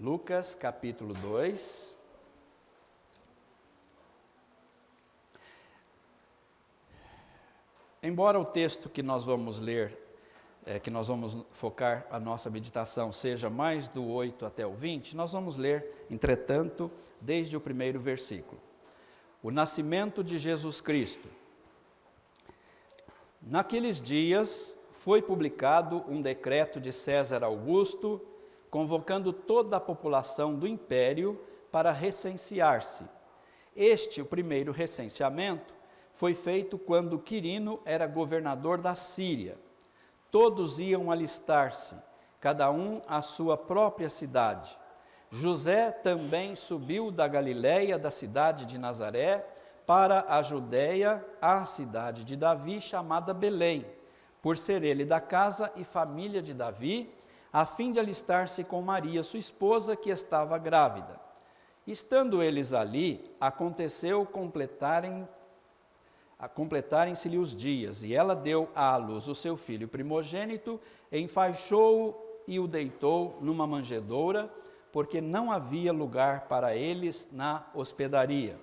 Lucas capítulo 2. Embora o texto que nós vamos ler, que nós vamos focar a nossa meditação, seja mais do 8 até o 20, nós vamos ler, entretanto, desde o primeiro versículo. O nascimento de Jesus Cristo. Naqueles dias foi publicado um decreto de César Augusto, convocando toda a população do império para recensear-se. O primeiro recenseamento, foi feito quando Quirino era governador da Síria. Todos iam alistar-se, cada um à sua própria cidade. José também subiu da Galiléia, da cidade de Nazaré, para a Judéia, à cidade de Davi, chamada Belém, por ser ele da casa e família de Davi, a fim de alistar-se com Maria, sua esposa, que estava grávida. Estando eles ali, aconteceu completarem-se-lhe os dias, e ela deu à luz o seu filho primogênito, enfaixou-o e o deitou numa manjedoura, porque não havia lugar para eles na hospedaria.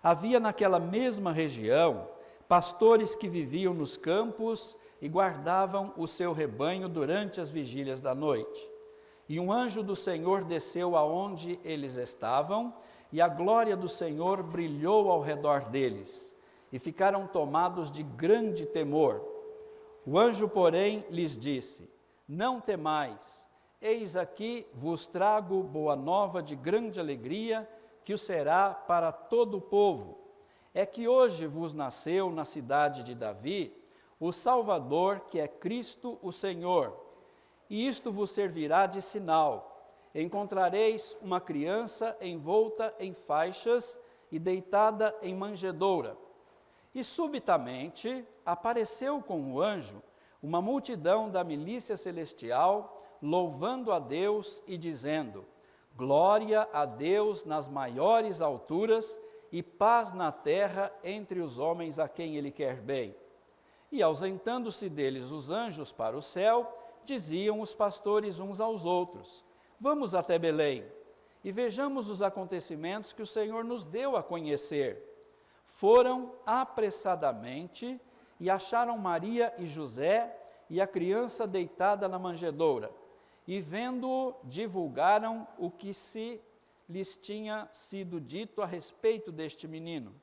Havia naquela mesma região pastores que viviam nos campos e guardavam o seu rebanho durante as vigílias da noite. E um anjo do Senhor desceu aonde eles estavam, e a glória do Senhor brilhou ao redor deles, e ficaram tomados de grande temor. O anjo, porém, lhes disse: não temais, eis aqui vos trago boa nova de grande alegria, que o será para todo o povo. É que hoje vos nasceu na cidade de Davi o Salvador, que é Cristo o Senhor. E isto vos servirá de sinal: encontrareis uma criança envolta em faixas e deitada em manjedoura. E subitamente apareceu com o anjo uma multidão da milícia celestial, louvando a Deus e dizendo: glória a Deus nas maiores alturas e paz na terra entre os homens a quem Ele quer bem. E ausentando-se deles os anjos para o céu, diziam os pastores uns aos outros: vamos até Belém e vejamos os acontecimentos que o Senhor nos deu a conhecer. Foram apressadamente e acharam Maria e José e a criança deitada na manjedoura. E vendo-o, divulgaram o que lhes tinha sido dito a respeito deste menino.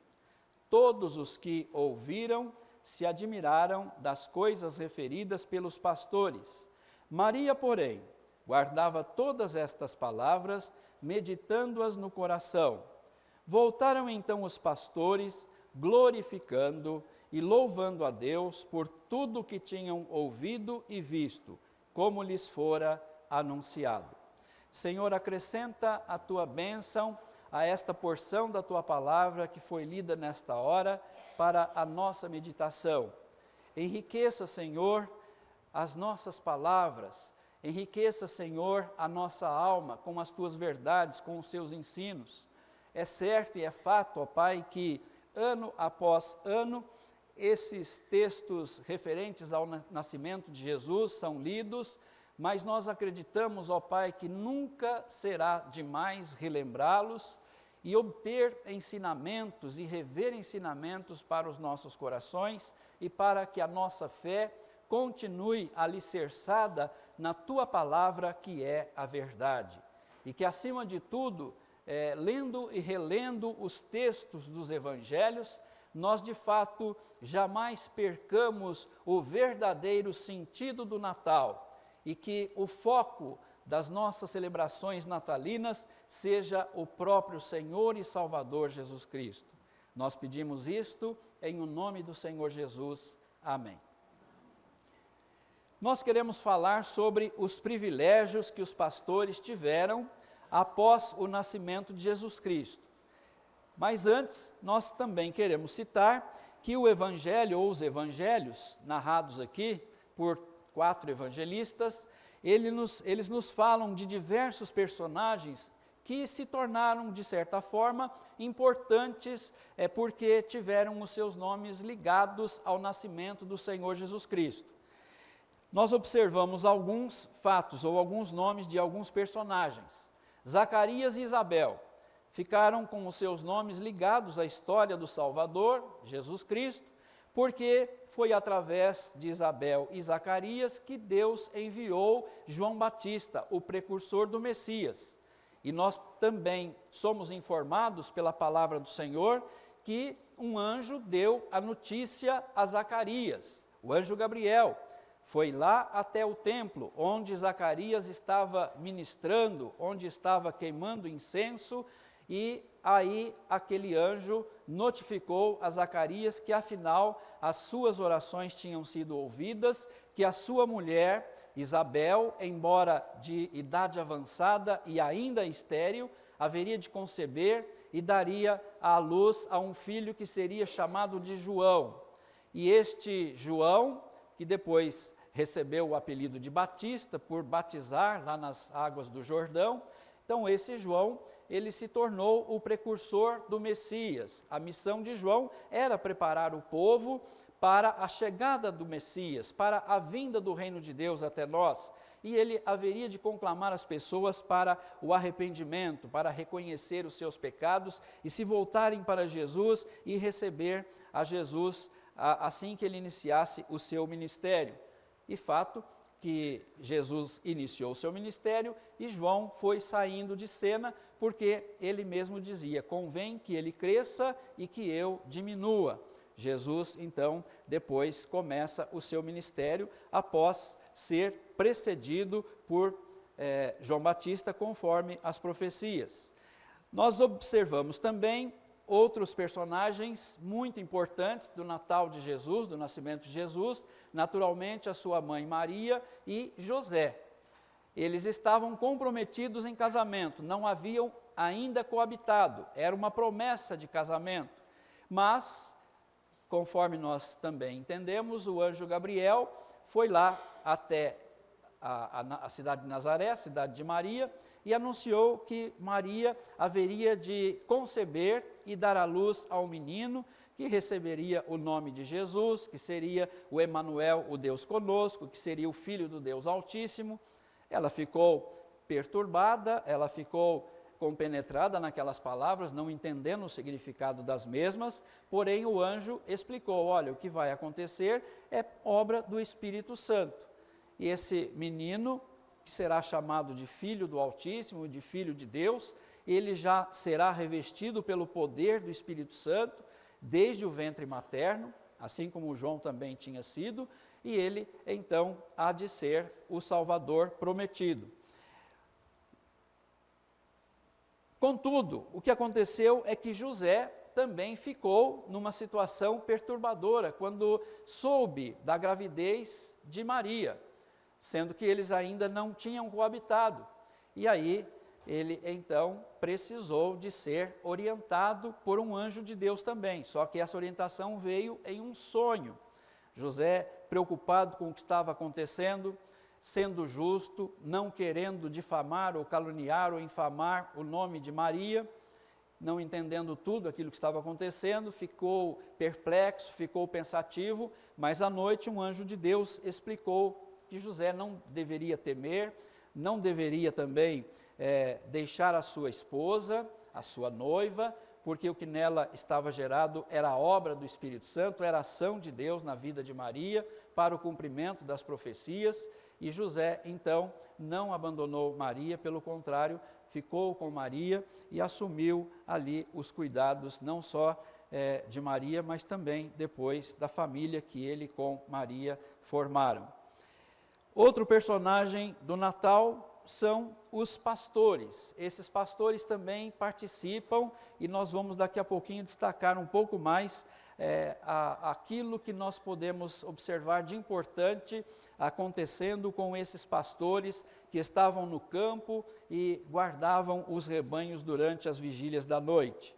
Todos os que ouviram se admiraram das coisas referidas pelos pastores. Maria, porém, guardava todas estas palavras, meditando-as no coração. Voltaram então os pastores, glorificando e louvando a Deus por tudo o que tinham ouvido e visto, como lhes fora anunciado. Senhor, acrescenta a tua bênção a esta porção da tua palavra que foi lida nesta hora para a nossa meditação. Enriqueça, Senhor, as nossas palavras, enriqueça, Senhor, a nossa alma com as tuas verdades, com os seus ensinos. É certo e é fato, ó Pai, que ano após ano, esses textos referentes ao nascimento de Jesus são lidos, mas nós acreditamos, ó Pai, que nunca será demais relembrá-los e obter ensinamentos e rever ensinamentos para os nossos corações e para que a nossa fé continue alicerçada na Tua palavra, que é a verdade. E que, acima de tudo, lendo e relendo os textos dos evangelhos, nós de fato jamais percamos o verdadeiro sentido do Natal, e que o foco das nossas celebrações natalinas seja o próprio Senhor e Salvador Jesus Cristo. Nós pedimos isto em o nome do Senhor Jesus. Amém. Nós queremos falar sobre os privilégios que os pastores tiveram após o nascimento de Jesus Cristo. Mas antes, nós também queremos citar que o Evangelho, ou os Evangelhos, narrados aqui por 4 evangelistas, eles nos falam de diversos personagens que se tornaram, de certa forma, importantes, porque tiveram os seus nomes ligados ao nascimento do Senhor Jesus Cristo. Nós observamos alguns fatos ou alguns nomes de alguns personagens. Zacarias e Isabel ficaram com os seus nomes ligados à história do Salvador, Jesus Cristo, porque foi através de Isabel e Zacarias que Deus enviou João Batista, o precursor do Messias. E nós também somos informados pela palavra do Senhor que um anjo deu a notícia a Zacarias, o anjo Gabriel. Foi lá até o templo, onde Zacarias estava ministrando, onde estava queimando incenso, e aí aquele anjo notificou a Zacarias que afinal as suas orações tinham sido ouvidas, que a sua mulher Isabel, embora de idade avançada e ainda estéril, haveria de conceber e daria à luz a um filho que seria chamado de João. E este João, que depois recebeu o apelido de Batista por batizar lá nas águas do Jordão, então esse João, ele se tornou o precursor do Messias. A missão de João era preparar o povo para a chegada do Messias, para a vinda do reino de Deus até nós. E ele haveria de conclamar as pessoas para o arrependimento, para reconhecer os seus pecados e se voltarem para Jesus e receber a Jesus assim que ele iniciasse o seu ministério. E fato que Jesus iniciou o seu ministério e João foi saindo de cena, porque ele mesmo dizia: convém que ele cresça e que eu diminua. Jesus, então, depois começa o seu ministério após ser precedido por João Batista, conforme as profecias. Nós observamos também outros personagens muito importantes do Natal de Jesus, do nascimento de Jesus, naturalmente a sua mãe Maria e José. Eles estavam comprometidos em casamento, não haviam ainda coabitado, era uma promessa de casamento, mas, conforme nós também entendemos, o anjo Gabriel foi lá até a cidade de Nazaré, a cidade de Maria, e anunciou que Maria haveria de conceber e dar à luz ao menino, que receberia o nome de Jesus, que seria o Emanuel, o Deus conosco, que seria o Filho do Deus Altíssimo. Ela ficou perturbada, ela ficou compenetrada naquelas palavras, não entendendo o significado das mesmas, porém o anjo explicou: olha, o que vai acontecer é obra do Espírito Santo. E esse menino, que será chamado de Filho do Altíssimo, de Filho de Deus, ele já será revestido pelo poder do Espírito Santo, desde o ventre materno, assim como João também tinha sido, e ele então há de ser o Salvador prometido. Contudo, o que aconteceu é que José também ficou numa situação perturbadora quando soube da gravidez de Maria, sendo que eles ainda não tinham coabitado. E aí ele então precisou de ser orientado por um anjo de Deus também, só que essa orientação veio em um sonho. José, preocupado com o que estava acontecendo, sendo justo, não querendo difamar ou caluniar ou infamar o nome de Maria, não entendendo tudo aquilo que estava acontecendo, ficou perplexo, ficou pensativo, mas à noite um anjo de Deus explicou que José não deveria temer, não deveria também deixar a sua esposa, a sua noiva, porque o que nela estava gerado era a obra do Espírito Santo, era a ação de Deus na vida de Maria, para o cumprimento das profecias, e José, então, não abandonou Maria, pelo contrário, ficou com Maria e assumiu ali os cuidados, não só de Maria, mas também depois da família que ele com Maria formaram. Outro personagem do Natal são os pastores. Esses pastores também participam e nós vamos daqui a pouquinho destacar um pouco mais aquilo que nós podemos observar de importante acontecendo com esses pastores que estavam no campo e guardavam os rebanhos durante as vigílias da noite.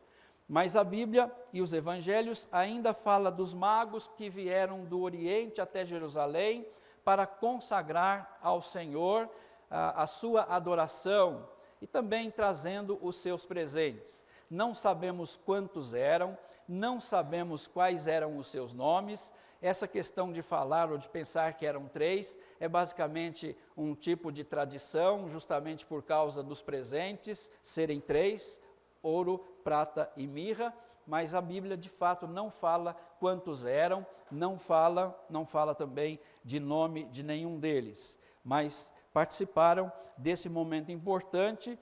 Mas a Bíblia e os evangelhos ainda falam dos magos que vieram do Oriente até Jerusalém para consagrar ao Senhor a sua adoração e também trazendo os seus presentes. Não sabemos quantos eram, não sabemos quais eram os seus nomes, essa questão de falar ou de pensar que eram 3 é basicamente um tipo de tradição, justamente por causa dos presentes serem 3, ouro, prata e mirra, mas a Bíblia de fato não fala quantos eram, não fala também de nome de nenhum deles, mas participaram desse momento importante,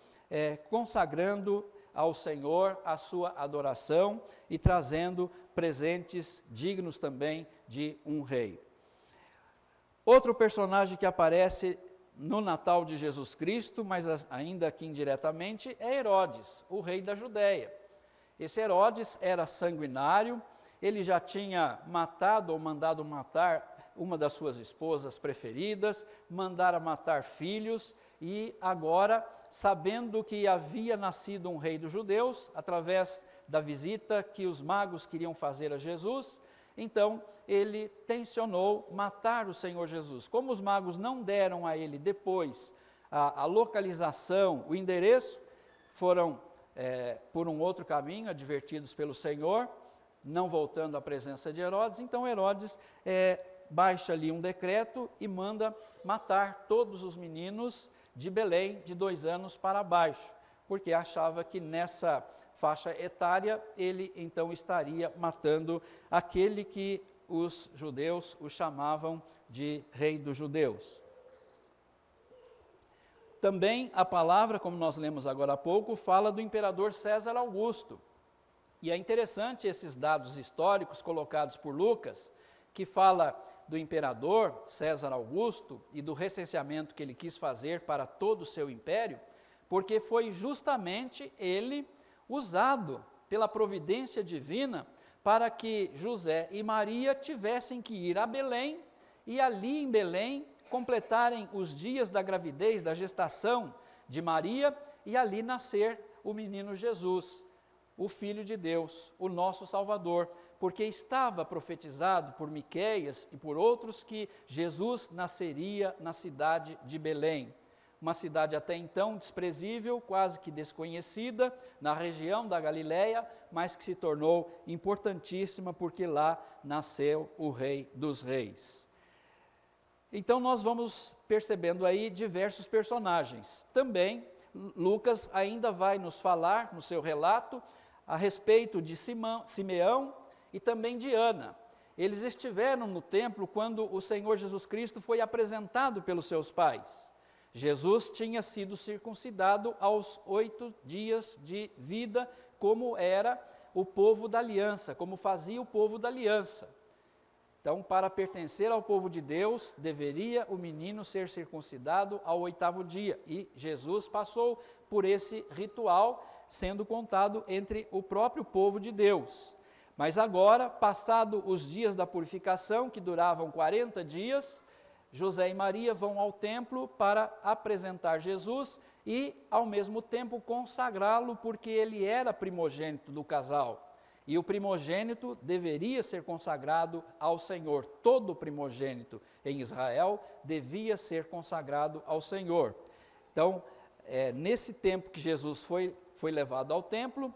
consagrando ao Senhor a sua adoração e trazendo presentes dignos também de um rei. Outro personagem que aparece no Natal de Jesus Cristo, mas ainda aqui indiretamente, é Herodes, o rei da Judéia. Esse Herodes era sanguinário, ele já tinha matado ou mandado matar uma das suas esposas preferidas, mandara matar filhos, e agora, sabendo que havia nascido um rei dos judeus, através da visita que os magos queriam fazer a Jesus, então ele tensionou matar o Senhor Jesus. Como os magos não deram a ele depois a localização, o endereço, foram por um outro caminho, advertidos pelo Senhor, não voltando à presença de Herodes, então Herodes baixa ali um decreto e manda matar todos os meninos de Belém de 2 anos para baixo, porque achava que nessa faixa etária ele então estaria matando aquele que os judeus o chamavam de rei dos judeus. Também a palavra, como nós lemos agora há pouco, fala do imperador César Augusto. E é interessante esses dados históricos colocados por Lucas, que fala do imperador César Augusto e do recenseamento que ele quis fazer para todo o seu império, porque foi justamente ele usado pela providência divina para que José e Maria tivessem que ir a Belém e ali em Belém completarem os dias da gravidez, da gestação de Maria e ali nascer o menino Jesus, o Filho de Deus, o nosso Salvador, porque estava profetizado por Miqueias e por outros que Jesus nasceria na cidade de Belém, uma cidade até então desprezível, quase que desconhecida, na região da Galileia, mas que se tornou importantíssima porque lá nasceu o Rei dos Reis. Então nós vamos percebendo aí diversos personagens. Também Lucas ainda vai nos falar no seu relato a respeito de Simeão e também de Ana. Eles estiveram no templo quando o Senhor Jesus Cristo foi apresentado pelos seus pais. Jesus tinha sido circuncidado aos 8 dias de vida, como era o povo da aliança, como fazia o povo da aliança. Então, para pertencer ao povo de Deus, deveria o menino ser circuncidado ao 8º dia. E Jesus passou por esse ritual, sendo contado entre o próprio povo de Deus. Mas agora, passado os dias da purificação, que duravam 40 dias, José e Maria vão ao templo para apresentar Jesus e, ao mesmo tempo, consagrá-lo, porque ele era primogênito do casal. E o primogênito deveria ser consagrado ao Senhor. Todo primogênito em Israel devia ser consagrado ao Senhor. Então, nesse tempo que Jesus foi levado ao templo,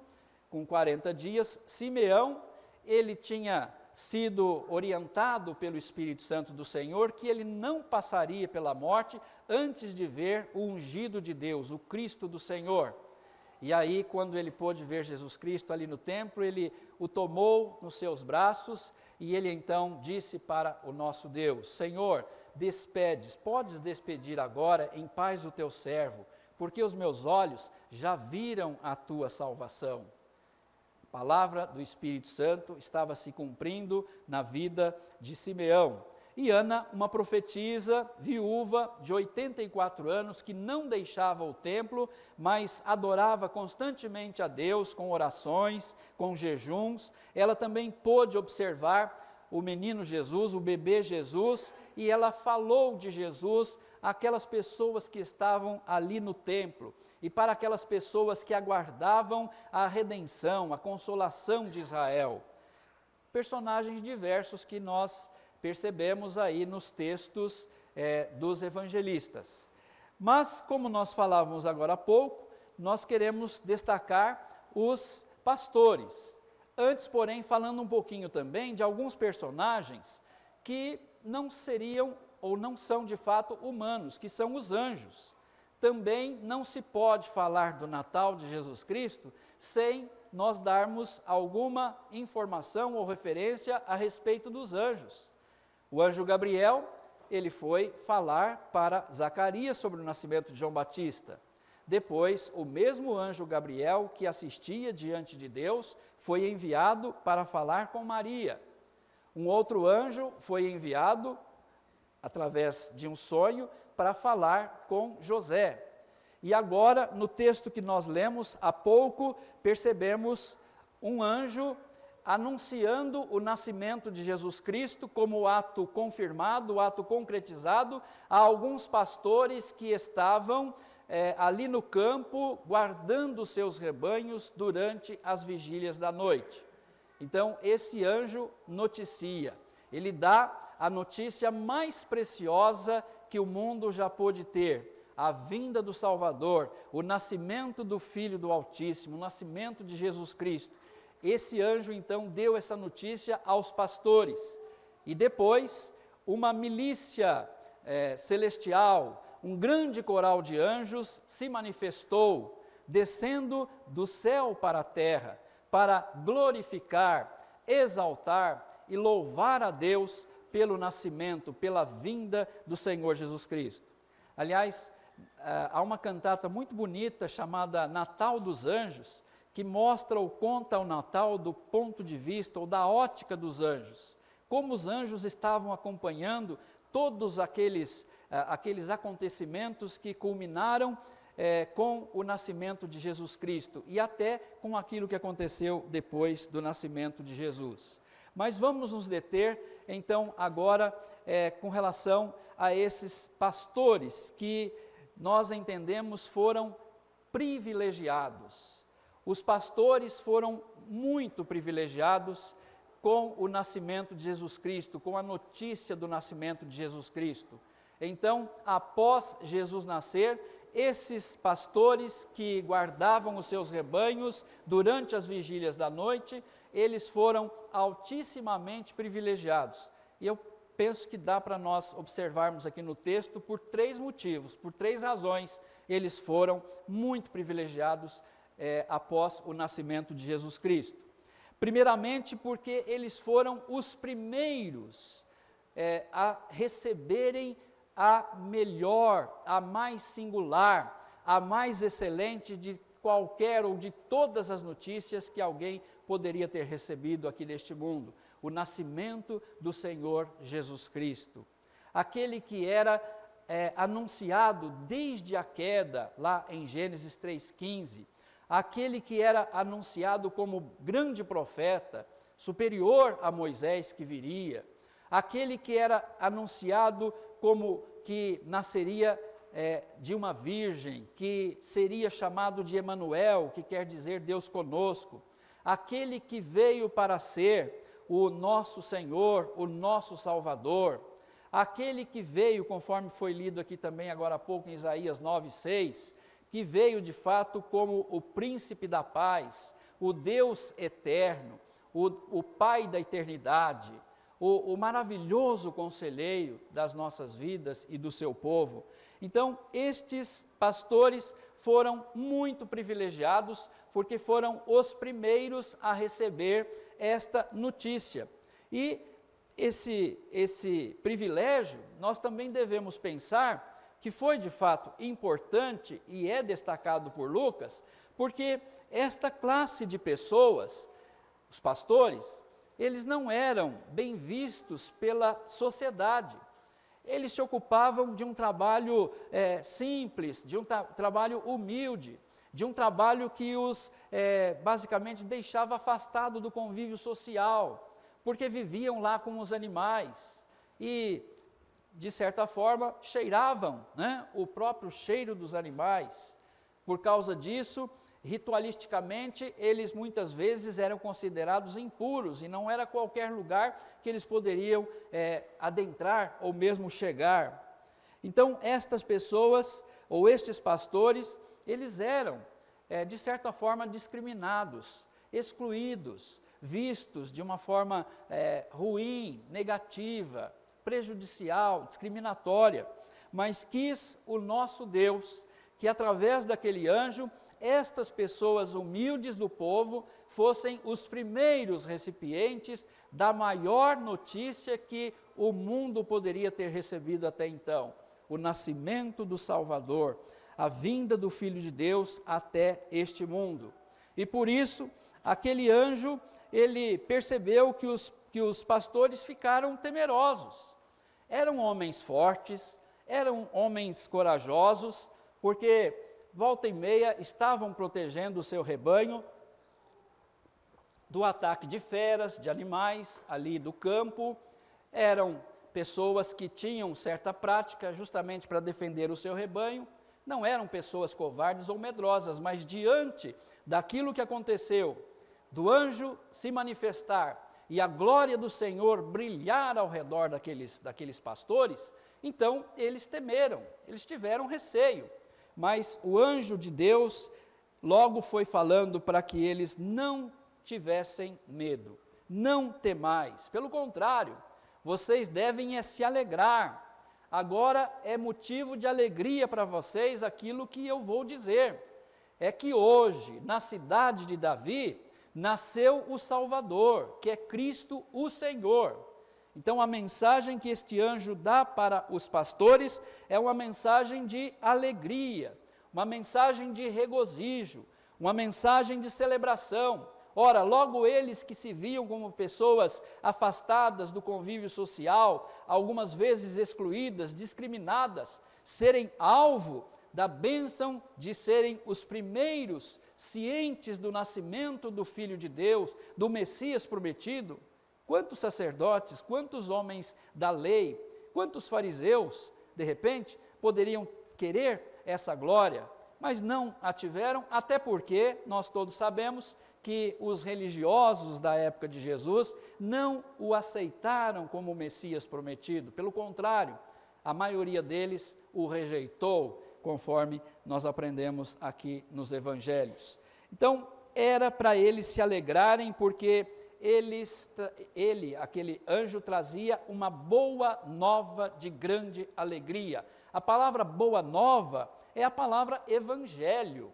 com 40 dias, Simeão, ele tinha sido orientado pelo Espírito Santo do Senhor que ele não passaria pela morte antes de ver o ungido de Deus, o Cristo do Senhor. E aí, quando ele pôde ver Jesus Cristo ali no templo, ele o tomou nos seus braços e ele então disse para o nosso Deus: Senhor, podes despedir agora em paz o teu servo, porque os meus olhos já viram a tua salvação. A palavra do Espírito Santo estava se cumprindo na vida de Simeão. E Ana, uma profetisa, viúva de 84 anos, que não deixava o templo, mas adorava constantemente a Deus com orações, com jejuns. Ela também pôde observar o menino Jesus, o bebê Jesus, e ela falou de Jesus àquelas pessoas que estavam ali no templo, e para aquelas pessoas que aguardavam a redenção, a consolação de Israel. Personagens diversos que nós percebemos aí nos textos dos evangelistas. Mas, como nós falávamos agora há pouco, nós queremos destacar os pastores. Antes, porém, falando um pouquinho também de alguns personagens que não seriam ou não são de fato humanos, que são os anjos. Também não se pode falar do Natal de Jesus Cristo sem nós darmos alguma informação ou referência a respeito dos anjos. O anjo Gabriel, ele foi falar para Zacarias sobre o nascimento de João Batista. Depois, o mesmo anjo Gabriel que assistia diante de Deus foi enviado para falar com Maria. Um outro anjo foi enviado, através de um sonho, para falar com José. E agora, no texto que nós lemos há pouco, percebemos um anjo anunciando o nascimento de Jesus Cristo como ato confirmado, ato concretizado, a alguns pastores que estavam ali no campo, guardando seus rebanhos durante as vigílias da noite. Então, esse anjo noticia, ele dá a notícia mais preciosa que o mundo já pôde ter, a vinda do Salvador, o nascimento do Filho do Altíssimo, o nascimento de Jesus Cristo. Esse anjo, então, deu essa notícia aos pastores. E depois, uma milícia celestial, um grande coral de anjos se manifestou, descendo do céu para a terra, para glorificar, exaltar e louvar a Deus pelo nascimento, pela vinda do Senhor Jesus Cristo. Aliás, há uma cantata muito bonita chamada Natal dos Anjos, que mostra ou conta o Natal do ponto de vista ou da ótica dos anjos. Como os anjos estavam acompanhando todos aqueles acontecimentos que culminaram com o nascimento de Jesus Cristo e até com aquilo que aconteceu depois do nascimento de Jesus. Mas vamos nos deter, então, agora com relação a esses pastores que nós entendemos foram privilegiados. Os pastores foram muito privilegiados com o nascimento de Jesus Cristo, com a notícia do nascimento de Jesus Cristo. Então, após Jesus nascer, esses pastores que guardavam os seus rebanhos durante as vigílias da noite, eles foram altissimamente privilegiados. E eu penso que dá para nós observarmos aqui no texto por 3 motivos, por 3 razões, eles foram muito privilegiados após o nascimento de Jesus Cristo. Primeiramente, porque eles foram os primeiros a receberem a melhor, a mais singular, a mais excelente de qualquer ou de todas as notícias que alguém poderia ter recebido aqui neste mundo, o nascimento do Senhor Jesus Cristo. Aquele que era anunciado desde a queda, lá em Gênesis 3,15, aquele que era anunciado como grande profeta, superior a Moisés que viria, aquele que era anunciado como que nasceria de uma virgem, que seria chamado de Emanuel, que quer dizer Deus conosco, aquele que veio para ser o nosso Senhor, o nosso Salvador, aquele que veio, conforme foi lido aqui também agora há pouco em Isaías 9,6, que veio de fato como o príncipe da paz, o Deus eterno, o Pai da eternidade, o maravilhoso conselheiro das nossas vidas e do seu povo. Então, estes pastores foram muito privilegiados, porque foram os primeiros a receber esta notícia. E esse privilégio, nós também devemos pensar que foi de fato importante e é destacado por Lucas, porque esta classe de pessoas, os pastores, eles não eram bem vistos pela sociedade. Eles se ocupavam de um trabalho simples, de um trabalho humilde, de um trabalho que os basicamente deixava afastado do convívio social, porque viviam lá com os animais e, de certa forma, cheiravam, né, o próprio cheiro dos animais. Por causa disso, ritualisticamente, eles muitas vezes eram considerados impuros e não era qualquer lugar que eles poderiam adentrar ou mesmo chegar. Então, estas pessoas, ou estes pastores, eles eram, de certa forma, discriminados, excluídos, vistos de uma forma ruim, negativa, prejudicial, discriminatória, mas quis o nosso Deus que através daquele anjo, estas pessoas humildes do povo fossem os primeiros recipientes da maior notícia que o mundo poderia ter recebido até então, o nascimento do Salvador, a vinda do Filho de Deus até este mundo. E por isso, aquele anjo, ele percebeu que os pastores ficaram temerosos. Eram homens fortes, eram homens corajosos, porque volta e meia estavam protegendo o seu rebanho do ataque de feras, de animais ali do campo. Eram pessoas que tinham certa prática justamente para defender o seu rebanho. Não eram pessoas covardes ou medrosas, mas diante daquilo que aconteceu, do anjo se manifestar e a glória do Senhor brilhar ao redor daqueles pastores, então eles temeram, eles tiveram receio. Mas o anjo de Deus logo foi falando para que eles não tivessem medo. Não temais, pelo contrário, vocês devem se alegrar. Agora é motivo de alegria para vocês aquilo que eu vou dizer. É que hoje, na cidade de Davi, nasceu o Salvador, que é Cristo o Senhor. Então a mensagem que este anjo dá para os pastores é uma mensagem de alegria, uma mensagem de regozijo, uma mensagem de celebração. Ora, logo eles que se viam como pessoas afastadas do convívio social, algumas vezes excluídas, discriminadas, serem alvo da bênção de serem os primeiros cientes do nascimento do Filho de Deus, do Messias prometido. Quantos sacerdotes, quantos homens da lei, quantos fariseus, de repente, poderiam querer essa glória, mas não a tiveram, até porque nós todos sabemos que os religiosos da época de Jesus não o aceitaram como o Messias prometido. Pelo contrário, a maioria deles o rejeitou, conforme nós aprendemos aqui nos evangelhos. Então, era para eles se alegrarem, porque aquele anjo trazia uma boa nova de grande alegria. A palavra boa nova é a palavra evangelho.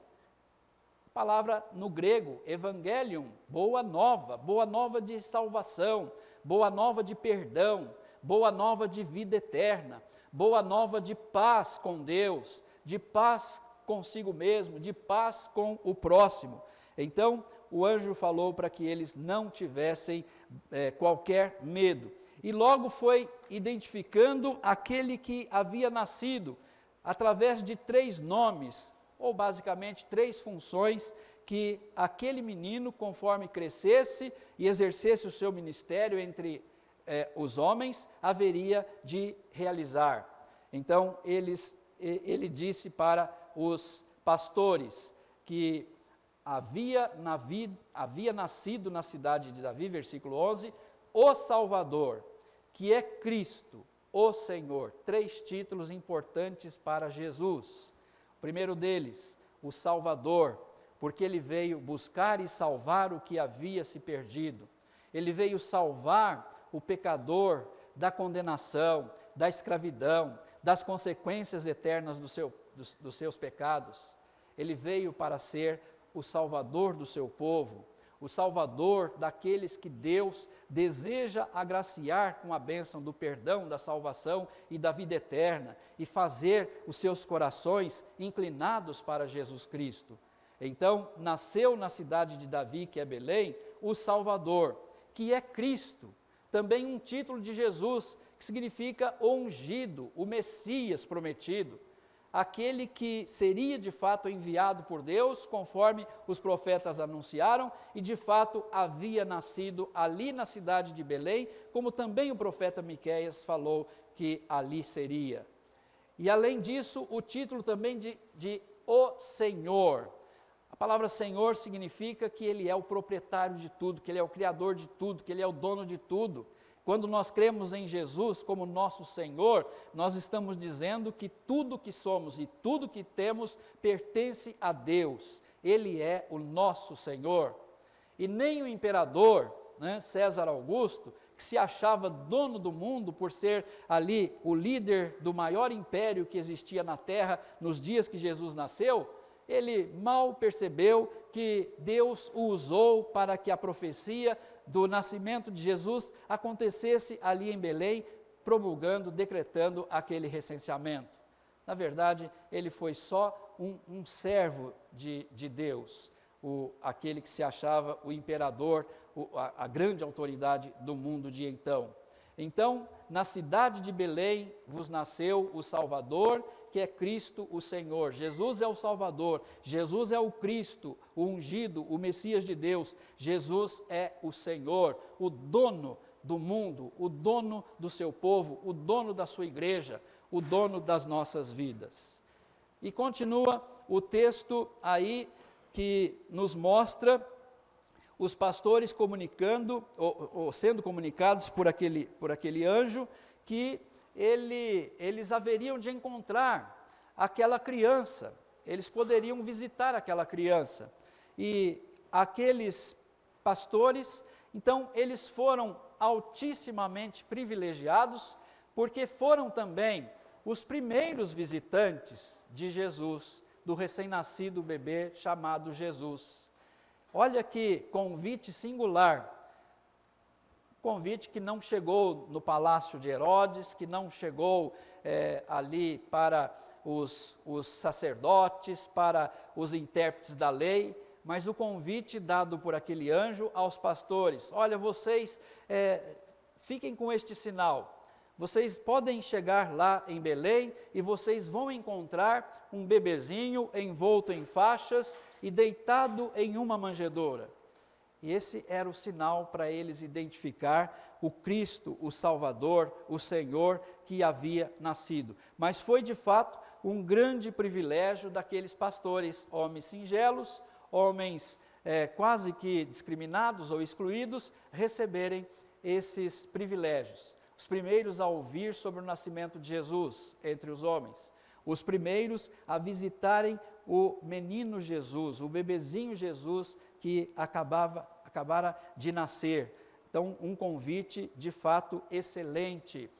A palavra no grego, evangelium, boa nova de salvação, boa nova de perdão, boa nova de vida eterna, boa nova de paz com Deus, de paz consigo mesmo, de paz com o próximo. Então, o anjo falou para que eles não tivessem qualquer medo. E logo foi identificando aquele que havia nascido, através de 3 nomes, ou basicamente 3 funções, que aquele menino, conforme crescesse e exercesse o seu ministério entre os homens, haveria de realizar. Então, ele disse para os pastores que havia nascido na cidade de Davi, versículo 11, o Salvador, que é Cristo, o Senhor. 3 títulos importantes para Jesus. O primeiro deles, o Salvador, porque ele veio buscar e salvar o que havia se perdido. Ele veio salvar o pecador da condenação, da escravidão, das consequências eternas dos seus pecados. Ele veio para ser o Salvador do seu povo, o Salvador daqueles que Deus deseja agraciar com a bênção do perdão, da salvação e da vida eterna, e fazer os seus corações inclinados para Jesus Cristo. Então, nasceu na cidade de Davi, que é Belém, o Salvador, que é Cristo, também um título de Jesus, que significa o ungido, o Messias prometido, aquele que seria de fato enviado por Deus, conforme os profetas anunciaram, e de fato havia nascido ali na cidade de Belém, como também o profeta Miqueias falou que ali seria. E além disso, o título também de o Senhor. A palavra Senhor significa que Ele é o proprietário de tudo, que Ele é o criador de tudo, que Ele é o dono de tudo. Quando nós cremos em Jesus como nosso Senhor, nós estamos dizendo que tudo que somos e tudo que temos pertence a Deus. Ele é o nosso Senhor. E nem o imperador, né, César Augusto, que se achava dono do mundo por ser ali o líder do maior império que existia na terra nos dias que Jesus nasceu, ele mal percebeu que Deus o usou para que a profecia do nascimento de Jesus acontecesse ali em Belém, promulgando, decretando aquele recenseamento. Na verdade, ele foi só um servo de Deus, aquele que se achava o imperador, a grande autoridade do mundo de então. Então, na cidade de Belém vos nasceu o Salvador, que é Cristo o Senhor. Jesus é o Salvador, Jesus é o Cristo, o ungido, o Messias de Deus. Jesus é o Senhor, o dono do mundo, o dono do seu povo, o dono da sua igreja, o dono das nossas vidas. E continua o texto aí que nos mostra os pastores comunicando, ou sendo comunicados por aquele anjo, que eles haveriam de encontrar aquela criança, eles poderiam visitar aquela criança. E aqueles pastores, então, eles foram altissimamente privilegiados, porque foram também os primeiros visitantes de Jesus, do recém-nascido bebê chamado Jesus. Olha que convite singular, convite que não chegou no palácio de Herodes, que não chegou ali para os sacerdotes, para os intérpretes da lei, mas o convite dado por aquele anjo aos pastores: olha, vocês fiquem com este sinal, vocês podem chegar lá em Belém e vocês vão encontrar um bebezinho envolto em faixas e deitado em uma manjedoura. E esse era o sinal para eles identificar o Cristo, o Salvador, o Senhor que havia nascido. Mas foi de fato um grande privilégio daqueles pastores, homens singelos, homens quase que discriminados ou excluídos, receberem esses privilégios. Os primeiros a ouvir sobre o nascimento de Jesus entre os homens, os primeiros a visitarem o menino Jesus, o bebezinho Jesus que acabara de nascer. Então, um convite de fato excelente,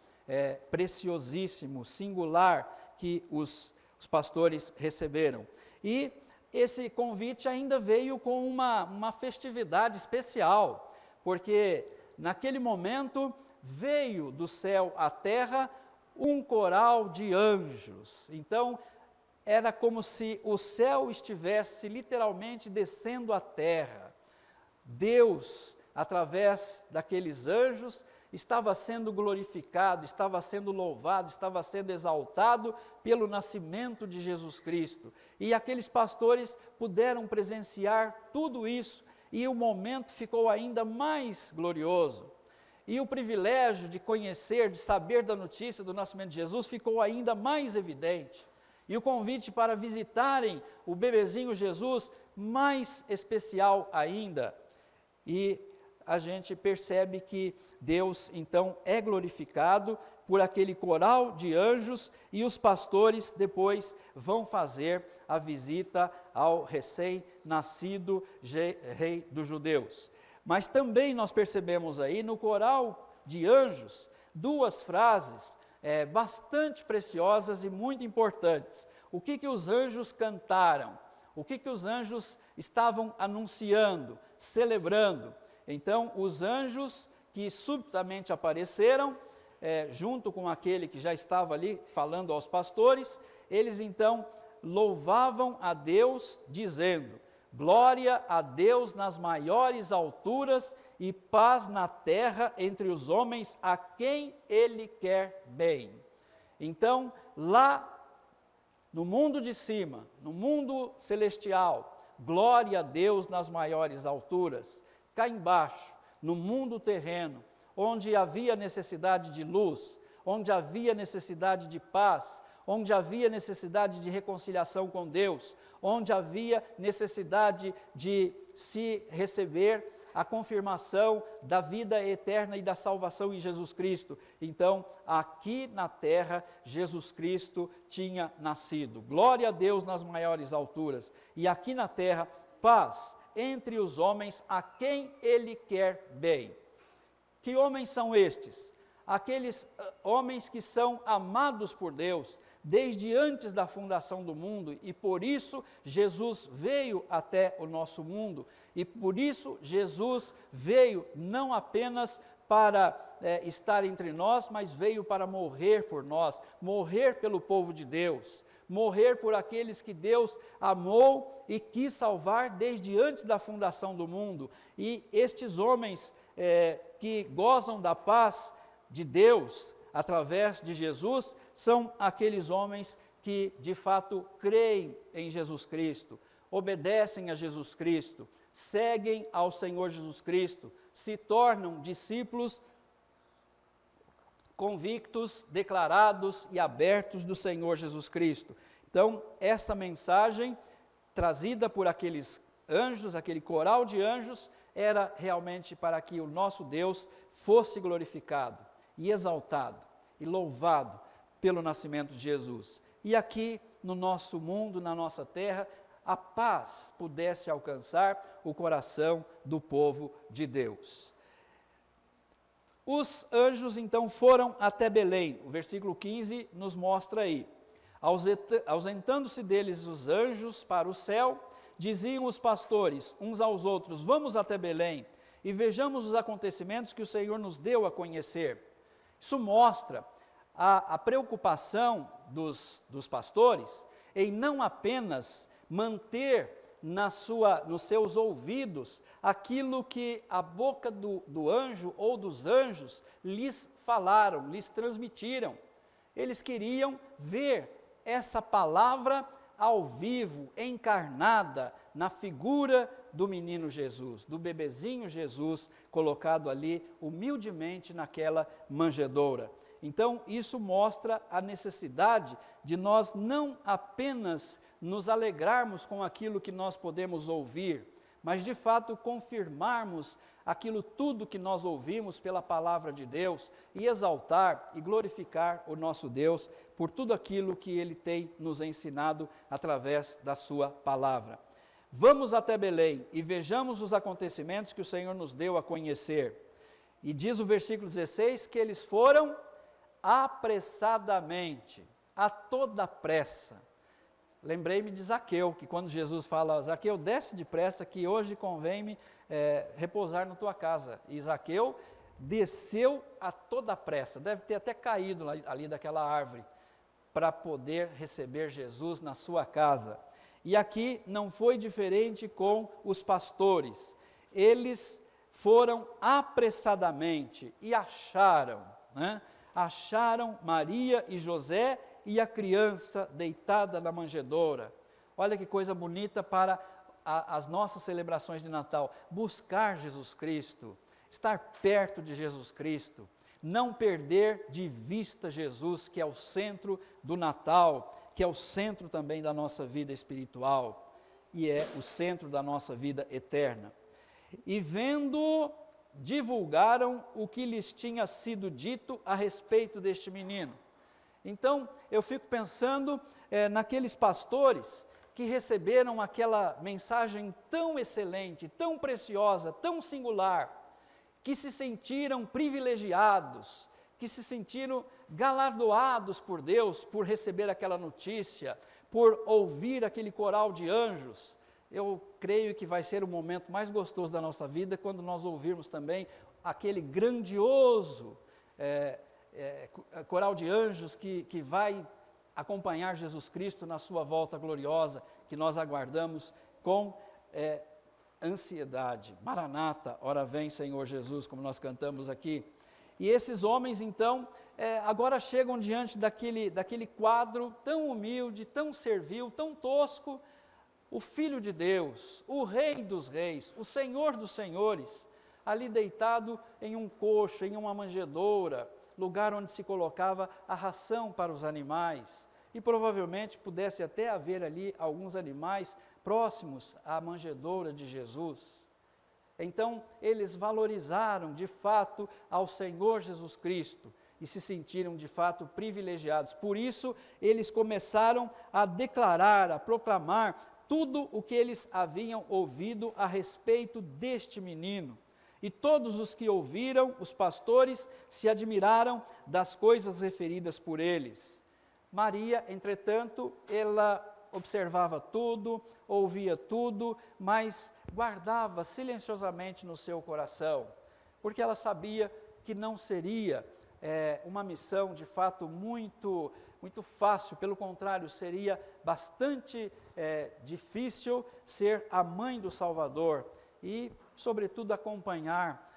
preciosíssimo, singular, que os pastores receberam. E esse convite ainda veio com uma festividade especial, porque naquele momento veio do céu à terra um coral de anjos. Então, era como se o céu estivesse literalmente descendo à terra. Deus, através daqueles anjos, estava sendo glorificado, estava sendo louvado, estava sendo exaltado pelo nascimento de Jesus Cristo. E aqueles pastores puderam presenciar tudo isso, e o momento ficou ainda mais glorioso. E o privilégio de conhecer, de saber da notícia do nascimento de Jesus ficou ainda mais evidente. E o convite para visitarem o bebezinho Jesus, mais especial ainda. E a gente percebe que Deus, então, é glorificado por aquele coral de anjos, e os pastores depois vão fazer a visita ao recém-nascido rei dos judeus. Mas também nós percebemos aí no coral de anjos duas frases bastante preciosas e muito importantes. O que os anjos cantaram? O que os anjos estavam anunciando, celebrando? Então, os anjos que subitamente apareceram, junto com aquele que já estava ali falando aos pastores, eles então louvavam a Deus, dizendo: glória a Deus nas maiores alturas e paz na terra entre os homens a quem Ele quer bem. Então, lá no mundo de cima, no mundo celestial, glória a Deus nas maiores alturas. Cá embaixo, no mundo terreno, onde havia necessidade de luz, onde havia necessidade de paz, onde havia necessidade de reconciliação com Deus, onde havia necessidade de se receber a confirmação da vida eterna e da salvação em Jesus Cristo. Então, aqui na terra, Jesus Cristo tinha nascido. Glória a Deus nas maiores alturas. E aqui na terra, paz entre os homens a quem ele quer bem. Que homens são estes? Aqueles homens que são amados por Deus desde antes da fundação do mundo, e por isso Jesus veio até o nosso mundo, e por isso Jesus veio não apenas para estar entre nós, mas veio para morrer por nós, morrer pelo povo de Deus, morrer por aqueles que Deus amou e quis salvar desde antes da fundação do mundo. E estes homens que gozam da paz de Deus através de Jesus são aqueles homens que de fato creem em Jesus Cristo, obedecem a Jesus Cristo, seguem ao Senhor Jesus Cristo, se tornam discípulos convictos, declarados e abertos do Senhor Jesus Cristo. Então, essa mensagem trazida por aqueles anjos, aquele coral de anjos, era realmente para que o nosso Deus fosse glorificado e exaltado e louvado pelo nascimento de Jesus. E aqui no nosso mundo, na nossa terra, a paz pudesse alcançar o coração do povo de Deus. Os anjos então foram até Belém, o versículo 15 nos mostra aí. Ausentando-se deles os anjos para o céu, diziam os pastores uns aos outros: vamos até Belém e vejamos os acontecimentos que o Senhor nos deu a conhecer. Isso mostra a preocupação dos pastores em não apenas manter nos seus ouvidos aquilo que a boca do anjo ou dos anjos lhes falaram, lhes transmitiram. Eles queriam ver essa palavra ao vivo, encarnada na figura do menino Jesus, do bebezinho Jesus, colocado ali humildemente naquela manjedoura. Então, isso mostra a necessidade de nós não apenas nos alegrarmos com aquilo que nós podemos ouvir, mas de fato confirmarmos aquilo tudo que nós ouvimos pela palavra de Deus e exaltar e glorificar o nosso Deus por tudo aquilo que Ele tem nos ensinado através da sua palavra. Vamos até Belém e vejamos os acontecimentos que o Senhor nos deu a conhecer. E diz o versículo 16 que eles foram apressadamente, a toda pressa. Lembrei-me de Zaqueu, que quando Jesus fala: Zaqueu, desce depressa, que hoje convém-me repousar na tua casa. E Zaqueu desceu a toda pressa, deve ter até caído ali daquela árvore, para poder receber Jesus na sua casa. E aqui não foi diferente com os pastores. Eles foram apressadamente e acharam Maria e José e a criança deitada na manjedoura. Olha que coisa bonita para as nossas celebrações de Natal. Buscar Jesus Cristo, estar perto de Jesus Cristo, não perder de vista Jesus, que é o centro do Natal, que é o centro também da nossa vida espiritual e é o centro da nossa vida eterna. E vendo, divulgaram o que lhes tinha sido dito a respeito deste menino. Então, eu fico pensando naqueles pastores que receberam aquela mensagem tão excelente, tão preciosa, tão singular, que se sentiram privilegiados, que se sentiram galardoados por Deus por receber aquela notícia, por ouvir aquele coral de anjos. Eu creio que vai ser o momento mais gostoso da nossa vida quando nós ouvirmos também aquele grandioso coral de anjos que vai acompanhar Jesus Cristo na sua volta gloriosa, que nós aguardamos com ansiedade. Maranata, ora vem Senhor Jesus, como nós cantamos aqui. E esses homens então agora chegam diante daquele quadro tão humilde, tão servil, tão tosco. O Filho de Deus, o Rei dos Reis, o Senhor dos Senhores, ali deitado em um coxo, em uma manjedoura, lugar onde se colocava a ração para os animais, e provavelmente pudesse até haver ali alguns animais próximos à manjedoura de Jesus. Então, eles valorizaram de fato ao Senhor Jesus Cristo e se sentiram de fato privilegiados. Por isso, eles começaram a declarar, a proclamar tudo o que eles haviam ouvido a respeito deste menino. E todos os que ouviram, os pastores, se admiraram das coisas referidas por eles. Maria, entretanto, ela observava tudo, ouvia tudo, mas guardava silenciosamente no seu coração, porque ela sabia que não seria uma missão de fato muito fácil, pelo contrário, seria bastante difícil ser a mãe do Salvador e, sobretudo, acompanhar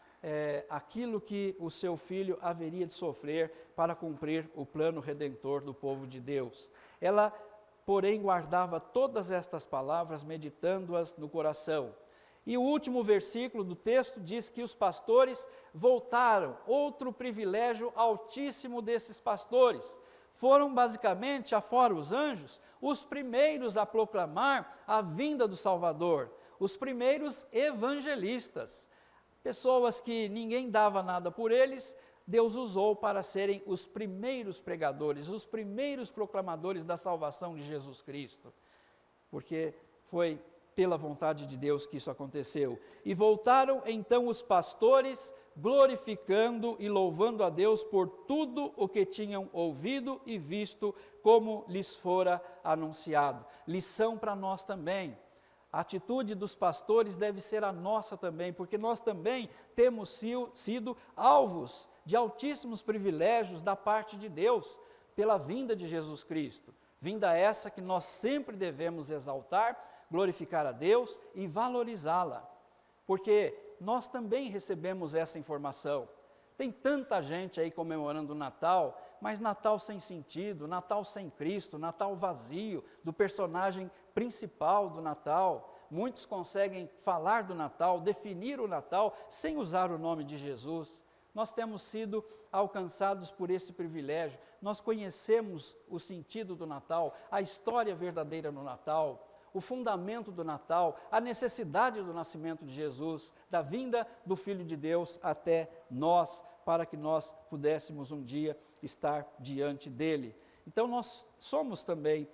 aquilo que o seu filho haveria de sofrer para cumprir o plano redentor do povo de Deus. Ela, porém, guardava todas estas palavras, meditando-as no coração. E o último versículo do texto diz que os pastores voltaram, outro privilégio altíssimo desses pastores. Foram basicamente, afora os anjos, os primeiros a proclamar a vinda do Salvador, os primeiros evangelistas. Pessoas que ninguém dava nada por eles, Deus usou para serem os primeiros pregadores, os primeiros proclamadores da salvação de Jesus Cristo. Porque foi pela vontade de Deus que isso aconteceu. E voltaram então os pastores, glorificando e louvando a Deus por tudo o que tinham ouvido e visto, como lhes fora anunciado. Lição para nós também. A atitude dos pastores deve ser a nossa também, porque nós também temos sido alvos de altíssimos privilégios da parte de Deus, pela vinda de Jesus Cristo. Vinda essa que nós sempre devemos exaltar, glorificar a Deus e valorizá-la, porque nós também recebemos essa informação. Tem tanta gente aí comemorando o Natal, mas Natal sem sentido, Natal sem Cristo, Natal vazio, do personagem principal do Natal. Muitos conseguem falar do Natal, definir o Natal, sem usar o nome de Jesus. Nós temos sido alcançados por esse privilégio, nós conhecemos o sentido do Natal, a história verdadeira no Natal, o fundamento do Natal, a necessidade do nascimento de Jesus, da vinda do Filho de Deus até nós, para que nós pudéssemos um dia estar diante dele. Então nós somos também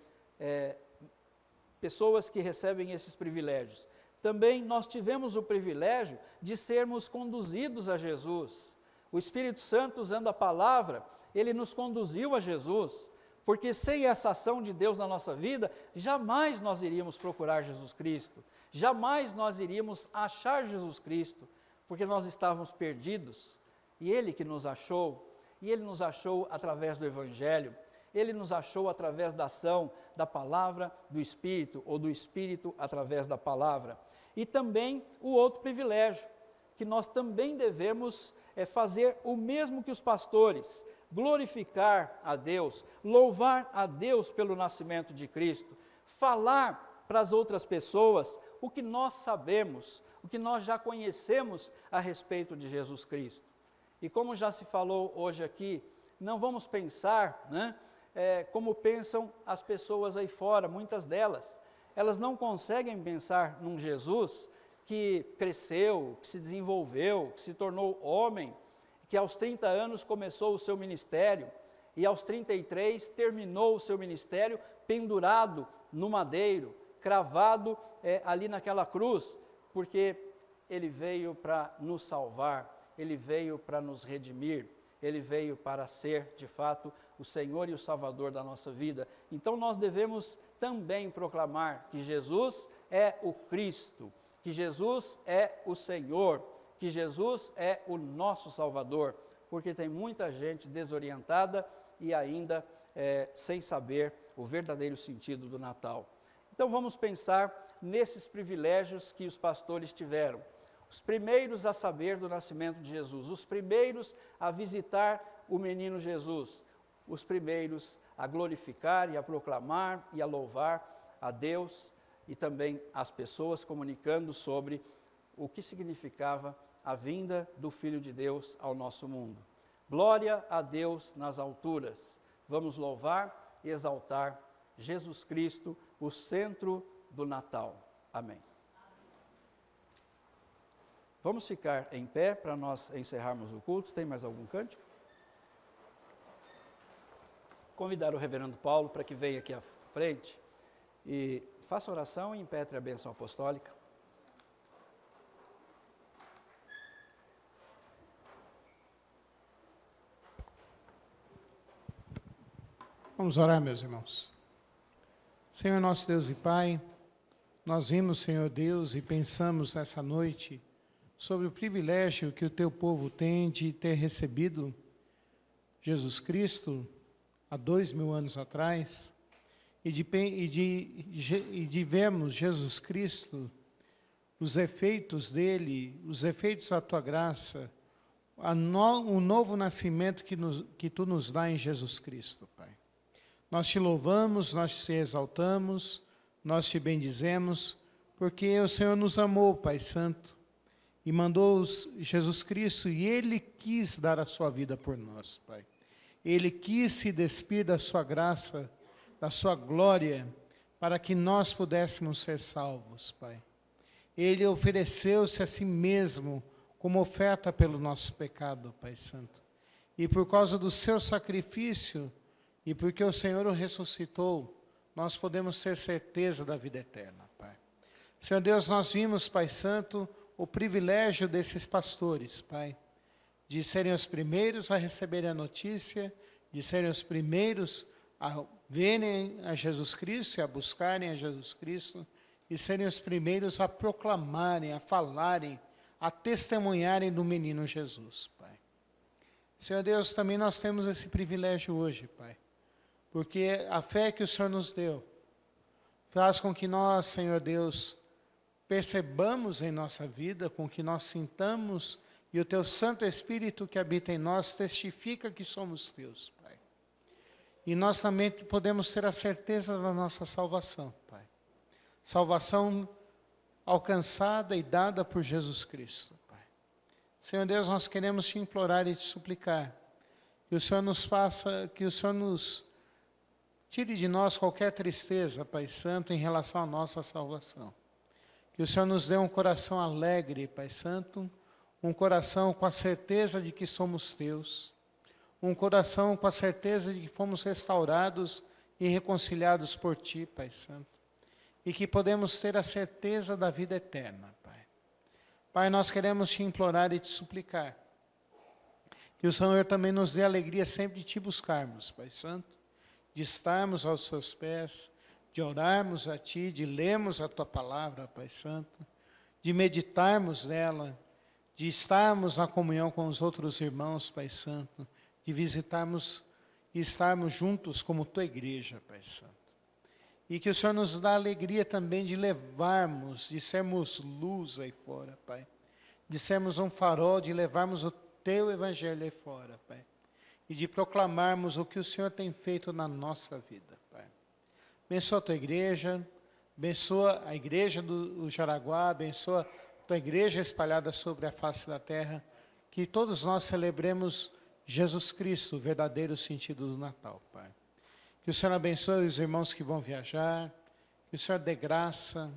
pessoas que recebem esses privilégios. Também nós tivemos o privilégio de sermos conduzidos a Jesus. O Espírito Santo, usando a palavra, ele nos conduziu a Jesus. Porque sem essa ação de Deus na nossa vida, jamais nós iríamos procurar Jesus Cristo, jamais nós iríamos achar Jesus Cristo, porque nós estávamos perdidos, e Ele que nos achou, e Ele nos achou através do Evangelho, Ele nos achou através da ação da palavra do Espírito, ou do Espírito através da palavra. E também o outro privilégio, que nós também devemos fazer o mesmo que os pastores, glorificar a Deus, louvar a Deus pelo nascimento de Cristo, falar para as outras pessoas o que nós sabemos, o que nós já conhecemos a respeito de Jesus Cristo. E como já se falou hoje aqui, não vamos pensar, como pensam as pessoas aí fora, muitas delas. Elas não conseguem pensar num Jesus que cresceu, que se desenvolveu, que se tornou homem, que aos 30 anos começou o seu ministério e aos 33 terminou o seu ministério pendurado no madeiro, cravado ali naquela cruz, porque ele veio para nos salvar, ele veio para nos redimir, ele veio para ser, de fato, o Senhor e o Salvador da nossa vida. Então nós devemos também proclamar que Jesus é o Cristo, que Jesus é o Senhor, que Jesus é o nosso Salvador, porque tem muita gente desorientada e ainda sem saber o verdadeiro sentido do Natal. Então vamos pensar nesses privilégios que os pastores tiveram. Os primeiros a saber do nascimento de Jesus, os primeiros a visitar o menino Jesus, os primeiros a glorificar e a proclamar e a louvar a Deus e também as pessoas comunicando sobre o que significava a vinda do Filho de Deus ao nosso mundo. Glória a Deus nas alturas. Vamos louvar e exaltar Jesus Cristo, o centro do Natal. Amém. Vamos ficar em pé para nós encerrarmos o culto. Tem mais algum cântico? Convidar o reverendo Paulo para que venha aqui à frente e faça oração e impetre a bênção apostólica. Vamos orar, meus irmãos. Senhor nosso Deus e Pai, nós vimos, Senhor Deus, e pensamos nessa noite sobre o privilégio que o Teu povo tem de ter recebido Jesus Cristo há 2000 anos atrás e de vermos Jesus Cristo, os efeitos dele, os efeitos da Tua graça, o novo nascimento que Tu nos dá em Jesus Cristo, Pai. Nós Te louvamos, nós Te exaltamos, nós Te bendizemos, porque o Senhor nos amou, Pai Santo, e mandou Jesus Cristo, e Ele quis dar a Sua vida por nós, Pai. Ele quis se despir da Sua graça, da Sua glória, para que nós pudéssemos ser salvos, Pai. Ele ofereceu-se a si mesmo como oferta pelo nosso pecado, Pai Santo. E por causa do Seu sacrifício, e porque o Senhor o ressuscitou, nós podemos ter certeza da vida eterna, Pai. Senhor Deus, nós vimos, Pai Santo, o privilégio desses pastores, Pai, de serem os primeiros a receberem a notícia, de serem os primeiros a verem a Jesus Cristo e a buscarem a Jesus Cristo, e serem os primeiros a proclamarem, a falarem, a testemunharem do menino Jesus, Pai. Senhor Deus, também nós temos esse privilégio hoje, Pai, porque a fé que o Senhor nos deu faz com que nós, Senhor Deus, percebamos em nossa vida, com que nós sintamos, e o Teu Santo Espírito que habita em nós testifica que somos Teus, Pai. E nós também podemos ter a certeza da nossa salvação, Pai. Salvação alcançada e dada por Jesus Cristo, Pai. Senhor Deus, nós queremos Te implorar e Te suplicar que o Senhor nos faça, que o Senhor nos tire de nós qualquer tristeza, Pai Santo, em relação à nossa salvação. Que o Senhor nos dê um coração alegre, Pai Santo, um coração com a certeza de que somos Teus, um coração com a certeza de que fomos restaurados e reconciliados por Ti, Pai Santo, e que podemos ter a certeza da vida eterna, Pai. Pai, nós queremos Te implorar e Te suplicar, que o Senhor também nos dê alegria sempre de Te buscarmos, Pai Santo, de estarmos aos Seus pés, de orarmos a Ti, de lermos a Tua palavra, Pai Santo, de meditarmos nela, de estarmos na comunhão com os outros irmãos, Pai Santo, de visitarmos e estarmos juntos como Tua igreja, Pai Santo. E que o Senhor nos dá alegria também de levarmos, de sermos luz aí fora, Pai. De sermos um farol, de levarmos o Teu evangelho aí fora, Pai. E de proclamarmos o que o Senhor tem feito na nossa vida, Pai. Abençoa a Tua igreja, abençoa a igreja do Jaraguá, abençoa a Tua igreja espalhada sobre a face da terra, que todos nós celebremos Jesus Cristo, o verdadeiro sentido do Natal, Pai. Que o Senhor abençoe os irmãos que vão viajar, que o Senhor dê graça,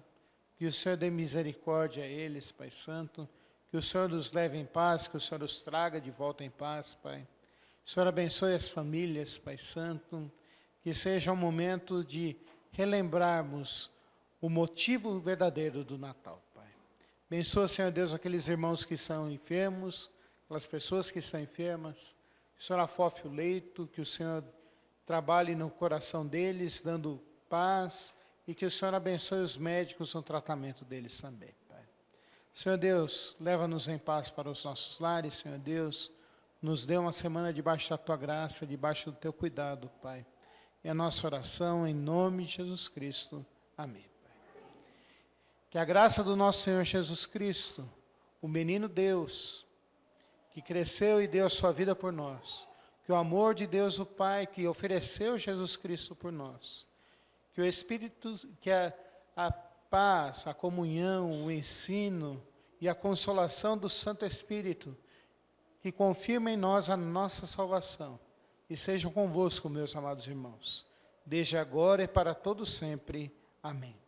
que o Senhor dê misericórdia a eles, Pai Santo, que o Senhor os leve em paz, que o Senhor os traga de volta em paz, Pai. Que o Senhor abençoe as famílias, Pai Santo, que seja um momento de relembrarmos o motivo verdadeiro do Natal, Pai. Abençoa, Senhor Deus, aqueles irmãos que estão enfermos, aquelas pessoas que estão enfermas, que o Senhor afofe o leito, que o Senhor trabalhe no coração deles, dando paz, e que o Senhor abençoe os médicos no tratamento deles também, Pai. Senhor Deus, leva-nos em paz para os nossos lares, Senhor Deus, nos dê uma semana debaixo da Tua graça, debaixo do Teu cuidado, Pai. É a nossa oração em nome de Jesus Cristo. Amém, Pai. Que a graça do nosso Senhor Jesus Cristo, o menino Deus, que cresceu e deu a sua vida por nós, que o amor de Deus o Pai, que ofereceu Jesus Cristo por nós, que o Espírito, que a paz, a comunhão, o ensino e a consolação do Santo Espírito, que confirma em nós a nossa salvação, e sejam convosco, meus amados irmãos, desde agora e para todo sempre. Amém.